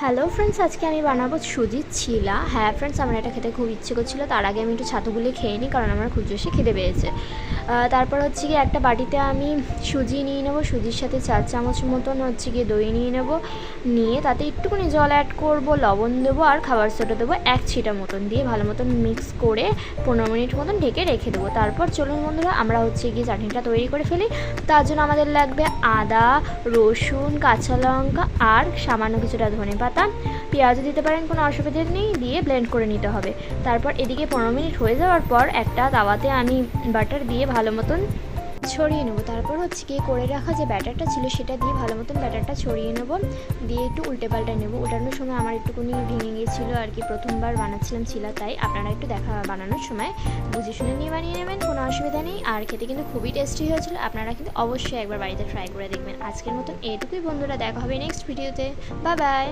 Hello friends, আজকে আমি বানাবো সুজির চিলা। হ্যাঁ ফ্রেন্ডস, আমার এটা খেতে খুব ইচ্ছে করছিলো। তার আগে আমি একটু ছাতুগুলি খেয়ে নিই, কারণ আমার খুব জোরসে খিদে পেয়েছে। তারপর হচ্ছে গিয়ে একটা বাটিতে আমি সুজি নিয়ে নেবো। সুজির সাথে 4 চামচ মতন হচ্ছে গিয়ে দই নিয়ে নেবো। নিয়ে তাতে একটুখানি জল অ্যাড করবো, লবণ দেবো আর খাবার সোডা দেবো 1 ছিটা মতন, দিয়ে ভালো মতন মিক্স করে 15 মিনিট মতন ঢেকে রেখে দেবো। তারপর চলুন বন্ধুরা, আমরা হচ্ছে গিয়ে চাটনিটা তৈরি করে ফেলি। তার জন্য আমাদের লাগবে আদা, রসুন, কাঁচা লঙ্কা আর সামান্য কিছুটা ধনেপাতা। পেঁয়াজও দিতে পারেন, কোনো অসুবিধা নেই, দিয়ে ব্লেন্ড করে নিতে হবে। তারপর এদিকে 15 মিনিট হয়ে যাওয়ার পর একটা তাওয়াতে আমি বাটার দিয়ে ভালো মতন ছড়িয়ে নেবো। তারপর হচ্ছে গিয়ে করে রাখা যে ব্যাটারটা ছিল সেটা দিয়ে ভালো মতন ব্যাটারটা ছড়িয়ে নেবো, দিয়ে একটু উল্টে পাল্টে নেবো। উল্টানোর সময় আমার একটুখানি ভেঙে গিয়েছিলো আর কি, প্রথমবার বানাচ্ছিলাম ছিলা, তাই আপনারা একটু বানানোর সময় বুঝে শুনে নিয়ে বানিয়ে নেবেন, কোনো অসুবিধা নেই। আর খেতে কিন্তু খুবই টেস্টি হয়েছিল, আপনারা কিন্তু অবশ্যই একবার বাড়িতে ট্রাই করে দেখবেন। আজকের মতন এইটুকুই বন্ধুরা, দেখা হবে নেক্সট ভিডিওতে। Bye bye.